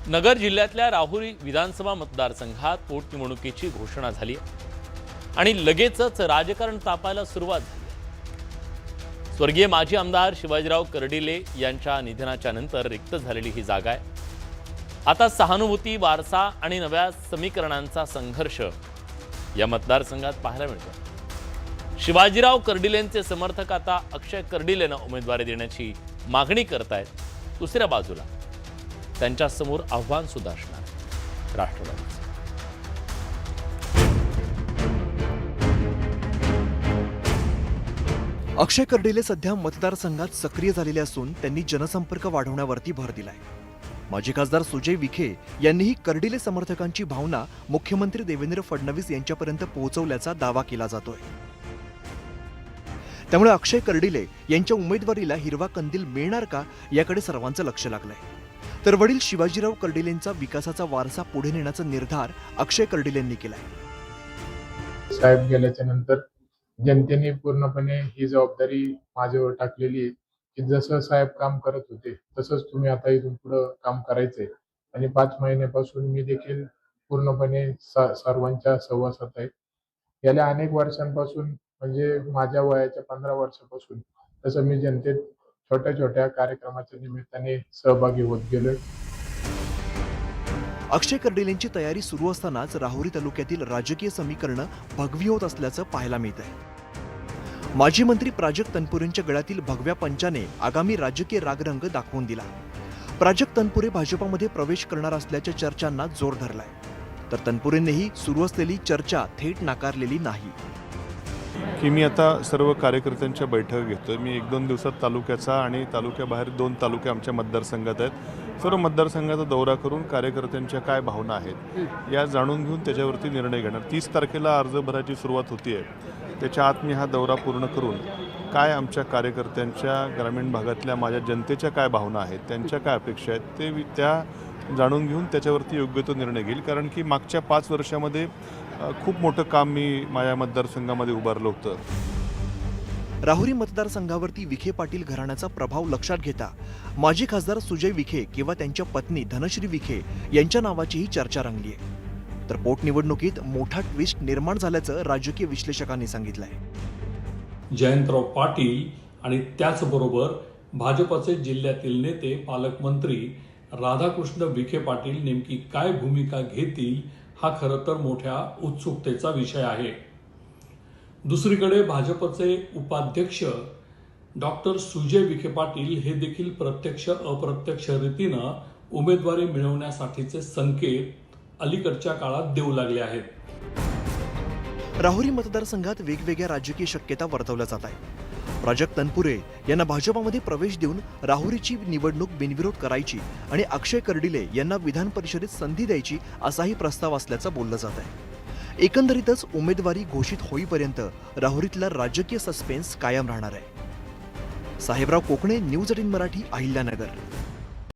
नगर जिल्ह्यातल्या राहुरी विधानसभा मतदारसंघात पोटनिवडणुकीची घोषणा झाली आणि लगेचच राजकारण तापायला सुरुवात झाली। स्वर्गीय माजी आमदार शिवाजीराव कर्डिले यांच्या निधनाच्या नंतर रिक्त झालेली ही जागा आहे। आता सहानुभूती, वारसा आणि नव्या समीकरणांचा संघर्ष या मतदारसंघात पाहायला मिळतो। शिवाजीराव कर्डिलेंचे समर्थक आता अक्षय कर्डिलेंना उमेदवारी देण्याची मागणी करतायत। दुसऱ्या बाजूला त्यांच्या समोर आव्हान सुद्धा असणार राष्ट्रवादीचे। अक्षय कर्डिले सध्या मतदारसंघात सक्रिय झालेले असून त्यांनी जनसंपर्क वाढवण्यावरती भर दिलाय। माजी खासदार सुजय विखे यांनीही कर्डिले समर्थकांची भावना मुख्यमंत्री देवेंद्र फडणवीस यांच्यापर्यंत पोहोचवल्याचा दावा केला जातोय। त्यामुळे अक्षय कर्डिले यांच्या उमेदवारीला हिरवा कंदील मिळणार का याकडे सर्वांचं लक्ष लागलंय। तर वडील शिवाजीराव कर्डिलेंचा विकासाचा वारसा पुढे नेण्याचा निर्धार अक्षय कर्डिलेंनी केलाय। साहेब गेल्याच्या नंतर जनतेने पूर्णपणे ही जबाबदारी माझ्यावर टाकलेली आहे की जसं साहेब काम करत होते तसंच तुम्ही आता इथून पुढे काम करायचंय। आणि 5 महिन्यापासून मी देखील पूर्णपणे सर्वांच्या सहवासात आहे। गेल्या अनेक वर्षांपासून म्हणजे माझ्या वयाच्या 15 वर्षापासून तसं मी जनतेत छोट्या छोट्या कार्यक्रमाच्या निमित्ताने सहभागी होत गेलोय। अक्षय कर्डिलेंची तयारी सुरू असतानाच राहुरी तालुक्यातील राजकीय समीकरणं भगवी होत असल्याचं पाहायला मिळतंय। माजी मंत्री प्राजक्त तनपुरेंच्या गळ्यातील भगव्या पंचाने आगामी राजकीय रागरंग दाखवून दिला। प्राजक्त तनपुरे भाजपामध्ये प्रवेश करणार असल्याच्या चर्चांना जोर धरलाय, तर तनपुरेंनीही सुरू असलेली चर्चा थेट नाकारलेली नाही। की मी आता सर्व कार्यकर्त्यांच्या बैठक घेतोय। मी 1-2 दिवसात तालुक्याचा आणि तालुक्याबाहेर 2 तालुके आमच्या मतदारसंघात आहेत, सर्व मतदारसंघाचा दौरा करून कार्यकर्त्यांच्या काय भावना आहेत या जाणून घेऊन त्याच्यावरती निर्णय घेणार। 30 तारखेला अर्ज भरायची सुरुवात होतीये, त्याच्या आत मी हा दौरा पूर्ण करून काय आमच्या कार्यकर्त्यांच्या, ग्रामीण भागातल्या माझ्या जनतेच्या काय भावना आहेत, त्यांच्या काय अपेक्षा आहेत ते त्या जाणून घेऊन त्याच्यावरती योग्य तो निर्णय घेईल। कारण की मागच्या 5 वर्षामध्ये खूप मोठं काम मी माझ्या मतदारसंघामध्ये उभारलं होतं। राहुरी मतदारसंघावरती विखे पाटील घराण्याचा प्रभाव लक्षात घेता माजी खासदार सुजय विखे किंवा त्यांच्या पत्नी धनश्री विखे यांच्या नावाचीही चर्चा रंगली आहे। तर पोटनिवडणुकीत मोठा ट्विस्ट निर्माण झाल्याचं राजकीय विश्लेषकांनी सांगितलंय। जयंतराव पाटील आणि त्याचबरोबर भाजपचे जिल्ह्यातील नेते, पालकमंत्री राधाकृष्ण विखे पाटील नेमकी काय भूमिका घेतील हा खरं तर मोठ्या उत्सुकतेचा विषय आहे। दुसरीकडे भाजपचे उपाध्यक्ष डॉक्टर सुजय विखे पाटील हे देखील प्रत्यक्ष अप्रत्यक्ष रीतीनं उमेदवारी मिळवण्यासाठीचे संकेत अलीकडच्या काळात देऊ लागले आहेत। राहुरी मतदारसंघात वेगवेगळ्या राजकीय शक्यता वर्तवल्या जात आहेत। प्राजक्त तनपुरे यांना भाजपामध्ये प्रवेश देऊन राहुरीची निवडणूक बिनविरोध करायची आणि अक्षय कर्डिले यांना विधान परिषदेत संधी द्यायची असाही प्रस्ताव असल्याचं बोललं जात आहे। एकंदरीतच उमेदवारी घोषित होईपर्यंत राहुरीतला राजकीय सस्पेन्स कायम राहणार आहे। साहेबराव कोकणे, न्यूज 18 मराठी, अहिल्यानगर।